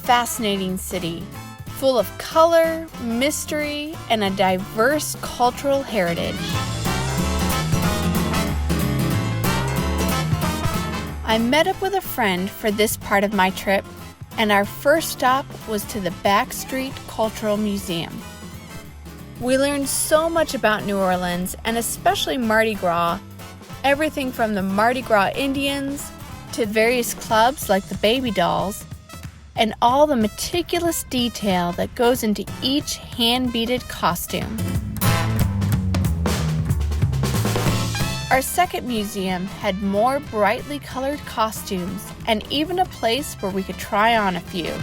fascinating city, full of color, mystery, and a diverse cultural heritage. I met up with a friend for this part of my trip, and our first stop was to the Backstreet Cultural Museum. We learned so much about New Orleans, and especially Mardi Gras, everything from the Mardi Gras Indians to various clubs like the Baby Dolls, and all the meticulous detail that goes into each hand-beaded costume. Our second museum had more brightly colored costumes and even a place where we could try on a few.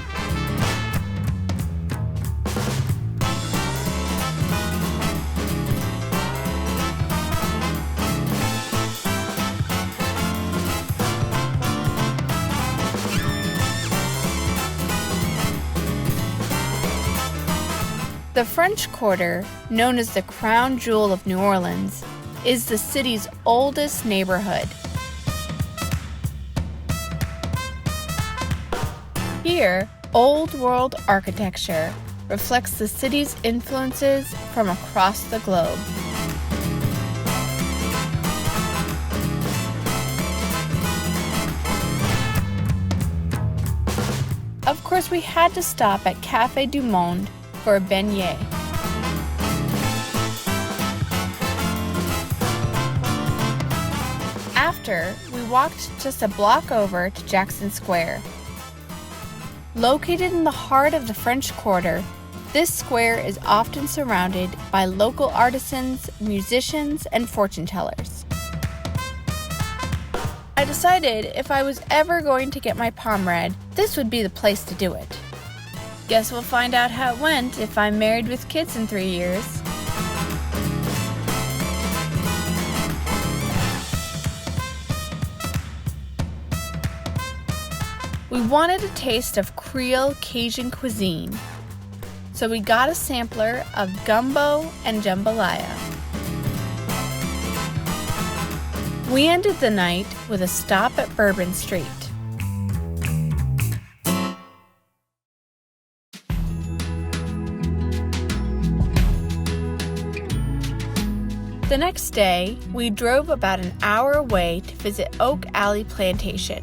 The French Quarter, known as the crown jewel of New Orleans, is the city's oldest neighborhood. Here, Old World architecture reflects the city's influences from across the globe. Of course, we had to stop at Café du Monde for a beignet. After, we walked just a block over to Jackson Square. Located in the heart of the French Quarter, this square is often surrounded by local artisans, musicians, and fortune tellers. I decided if I was ever going to get my palm read, this would be the place to do it. Guess we'll find out how it went if I'm married with kids in 3 years. We wanted a taste of Creole Cajun cuisine, so we got a sampler of gumbo and jambalaya. We ended the night with a stop at Bourbon Street. The next day, we drove about an hour away to visit Oak Alley Plantation,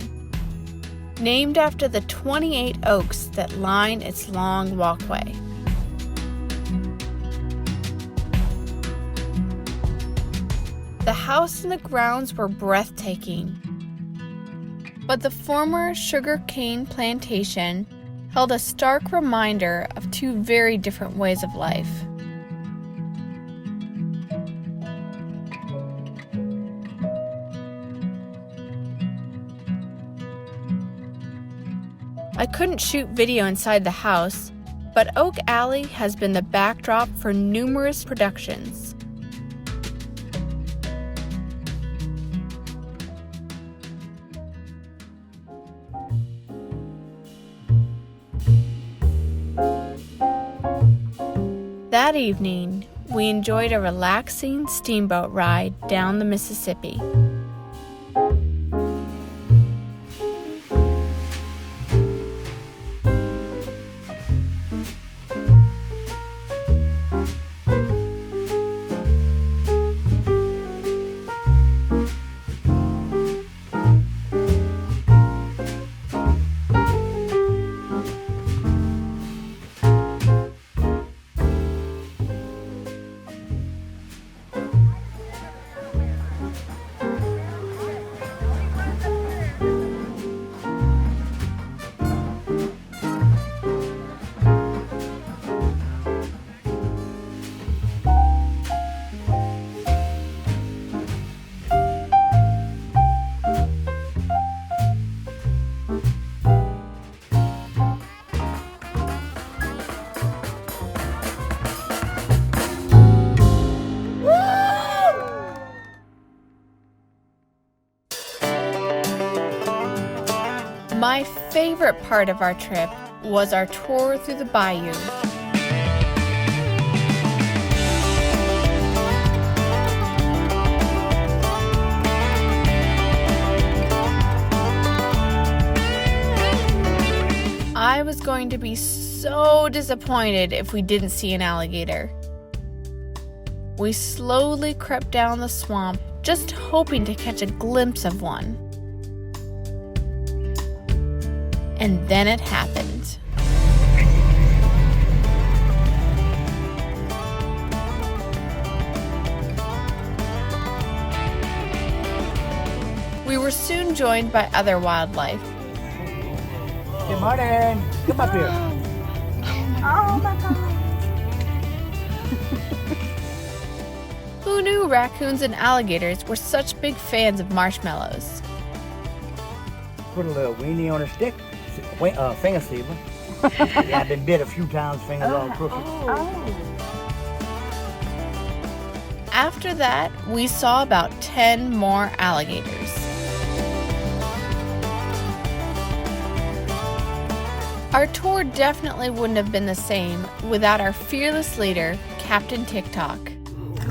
named after the 28 oaks that line its long walkway. The house and the grounds were breathtaking, but the former sugarcane plantation held a stark reminder of two very different ways of life. I couldn't shoot video inside the house, but Oak Alley has been the backdrop for numerous productions. That evening, we enjoyed a relaxing steamboat ride down the Mississippi. My favorite part of our trip was our tour through the Bayou. I was going to be so disappointed if we didn't see an alligator. We slowly crept down the swamp, just hoping to catch a glimpse of one. And then it happened. We were soon joined by other wildlife. Good morning. Come up here. Oh my God. Who knew raccoons and alligators were such big fans of marshmallows? Put a little weenie on a stick. Finger steamer. Yeah, I've been bit a few times, fingers all crooked. After that, we saw about 10 more alligators. Our tour definitely wouldn't have been the same without our fearless leader, Captain TikTok.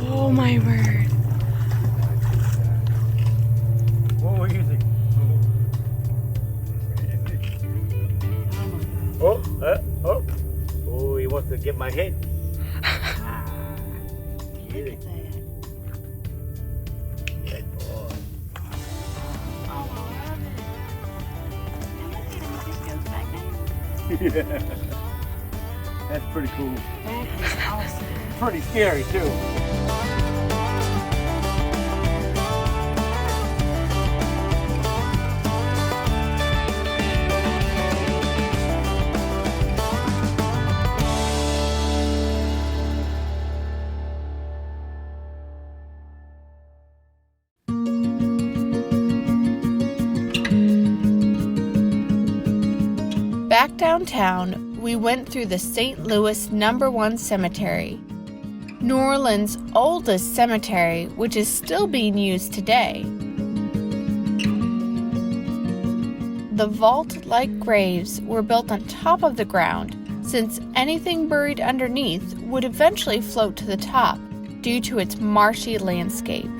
Oh my word. Whoa, easy. Oh, he wants to get my head. Easy. Good boy. Yeah. That's pretty cool. That is awesome. Pretty scary too. Back downtown, we went through the St. Louis #1 cemetery, New Orleans' oldest cemetery, which is still being used today. The vault-like graves were built on top of the ground, since anything buried underneath would eventually float to the top due to its marshy landscape.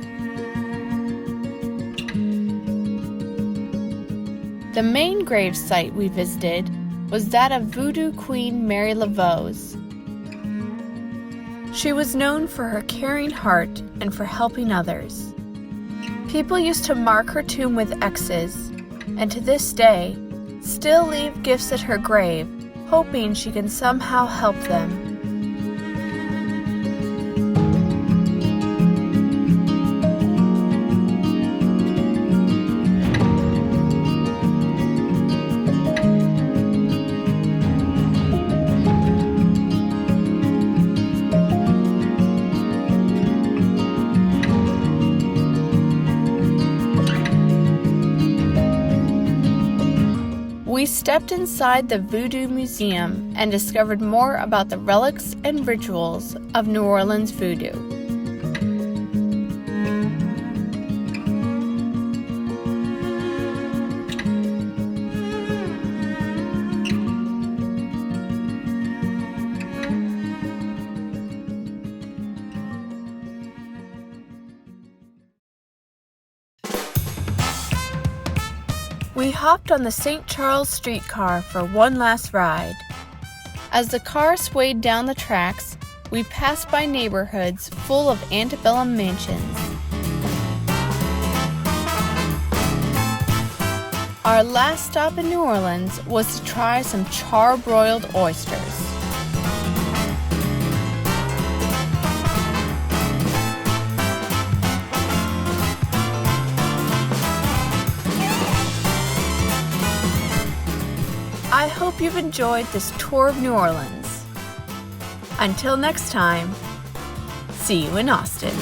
The main grave site we visited was that of Voodoo Queen Mary Laveau's. She was known for her caring heart and for helping others. People used to mark her tomb with X's, and to this day, still leave gifts at her grave, hoping she can somehow help them. We stepped inside the Voodoo Museum and discovered more about the relics and rituals of New Orleans voodoo. We hopped on the St. Charles Streetcar for one last ride. As the car swayed down the tracks, we passed by neighborhoods full of antebellum mansions. Our last stop in New Orleans was to try some charbroiled oysters. I hope you've enjoyed this tour of New Orleans. Until next time, see you in Austin.